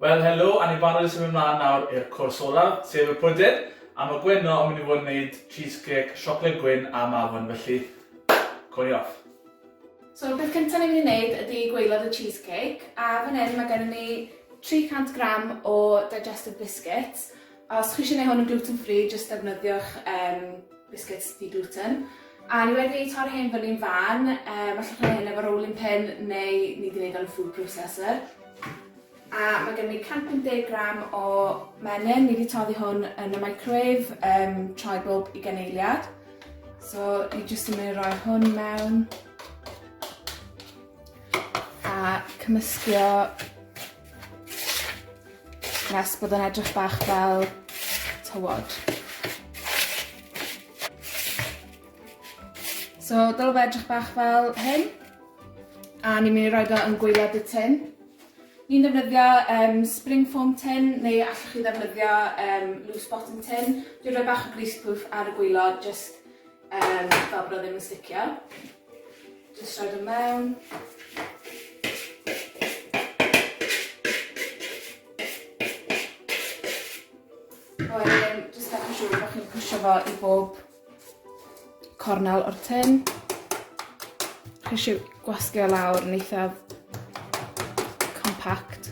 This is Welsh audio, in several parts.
Wel, helo, a ni barod i symud ymlaen nawr i'r cwrs olaf, sef y Pryd, a mae Gwenno yn mynd i fod yn wneud cheesecake siocled gwyn a Mafon, felly, cwni off. So, beth cyntaf ni'n mynd i wneud ydy gwaelod y cheesecake, a fan hyn mae gennym ni 300 gram o digestive biscuits. Os chi eisiau gwneud hwn yn gluten-free, jyst defnyddiwch biscuits di-gluten. A ni wedi torri hyn fyny'n fan, allwch chi wneud hyn efo rolling pin neu ni wedi wneud o'n food processor. A mae gen i 150 gram o menyn, ni wedi toddi hwn yn y microwave, troi bob 20 eiliad. So, ni jyst yn mynd i roi hwn mewn. A cymysgu nes bod yn edrych bach fel tywod. So, dylai fe edrych bach fel hyn. A ni'n mynd i roi o yn gwaelod y tin. Ni'n defnyddio spring foam tin, neu allwch chi ddefnyddio loose bottom tin. Dwi'n rhoi bach o greaseproof ar y gwaelod, jyst fel bod o ddim yn sticio. Jyst rhoi nhw mewn. Wedyn, jyst edrych yn siŵr bod chi'n pwysio fo i bob cornel o'r tin. Chi eisiau gwasgu o lawr yn eithaf compact.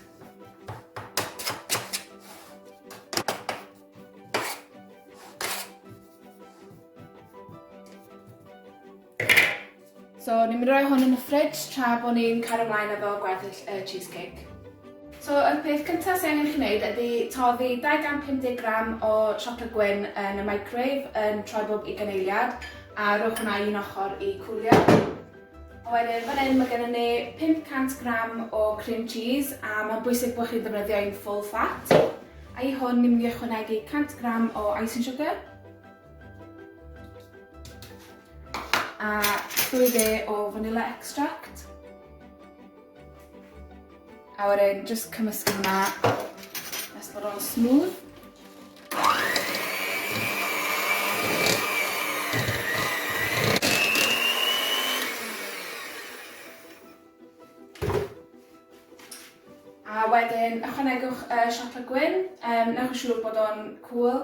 So, ni'n mynd i roi hwn yn y fridge tra bod ni'n cario ymlaen efo gweddill cheesecake. So, y peth cyntaf sy'n angen chi wneud ydy toddi 250 gram o siocled gwyn yn y microwave yn troi bob 20 eiliad a rhowch hwnna un ochr i cwlio. A wedyn, fan hyn mae gennym ni 500 gram o cream cheese a mae'n bwysig bod chi'n defnyddio un full fat. A i hwn ni'n mynd i ychwanegu 100 gram o icing sugar. A 2 o vanilla extract. A wedyn, just cymysgu hwnna nes bod o'n smooth. A wedyn, ychwanegwch siocled gwyn, newch yn siŵr bod o'n cŵl.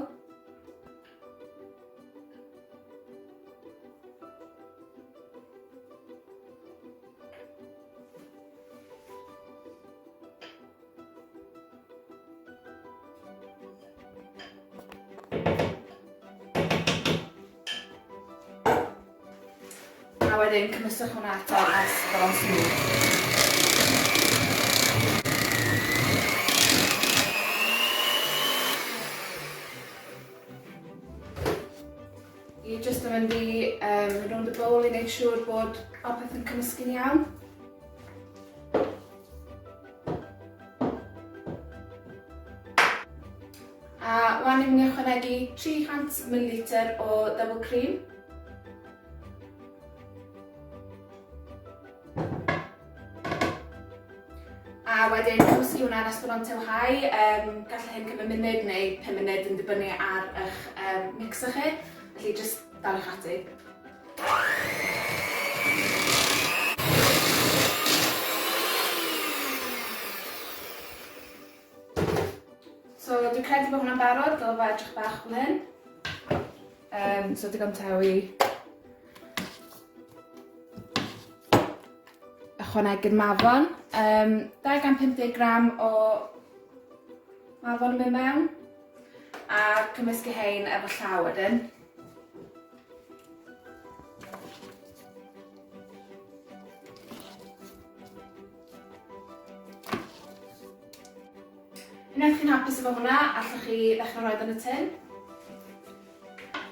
A wedyn, cymysgwch hwnna eto nes bod o'n smooth. I jyst yn mynd i rownd y bowl i wneud siŵr bod popeth yn cymysgu'n iawn. A wan ni'n mynd i ychwanegu 300 ml o double cream. A wedyn cymysgu hwnna nes bod o'n tywhau, gall hyn cymryd munud neu 5 munud yn dibynnu ar eich mixer chi. Felly, jyst dal eich ateb. So, dwi'n credu bod hwnna'n barod, dylai fe edrych bach fel hyn. So, digon taw i ychwanegu'r Mafon. 250 gram o Mafon yn mynd mewn. A cymysgu hein efo llaw wedyn. Unwaith chi'n hapus efo hwnna, allwch chi ddechrau roed yn y tin.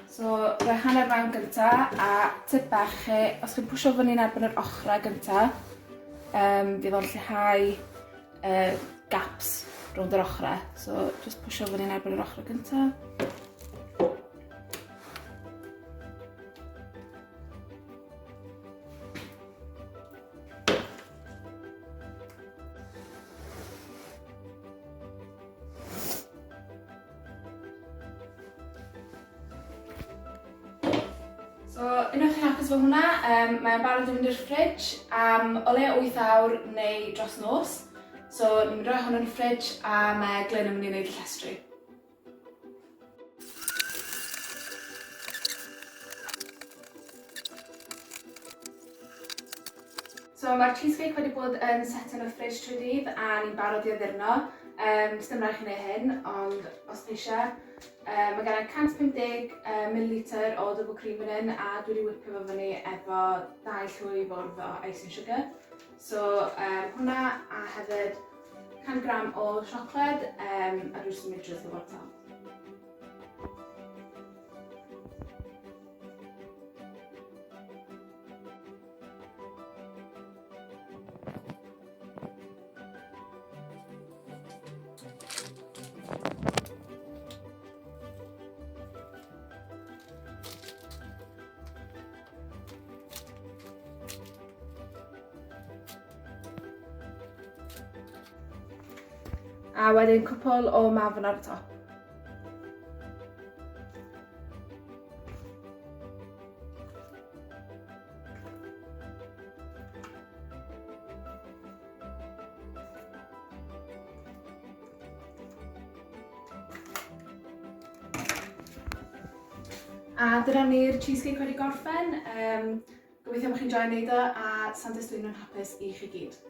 So, rhoi hanner fewn gyntaf a tip bach chi, os chi'n pwysio fyny'n erbyn yr ochrau gyntaf, fydd o'n lleihau gaps rownd yr ochrau. So, just pwysio fyny'n erbyn yr ochrau gyntaf. So, unwaith chi'n hapus fel hwnna, mae'n barod i fynd i'r fridge am o leia 8 awr neu dros nos. So, ni'n mynd rhoi hwn yn y ffridge a mae Glyn yn mynd i wneud y llestri. So mae'r cheesecake wedi bod yn set yn y ffridge trwy dydd a ni'n barod i addurno. Dim rhaid chi wneud hyn, ond os chi eisiau. Mae gen i 150 ml o double cream yn hyn a dwi wedi whipio fo fyny efo 2 llwy fwrdd o icing sugar. So hwnna a hefyd 100 gram o siocled a dwi'n symud drwy'r o'r top. A wedyn cwpl o Mafon ar y top. A dyna ni'r cheesecake wedi gorffen. Gobeithio bod chi'n joio wneud o a Santes Dwynwen hapus i chi gyd.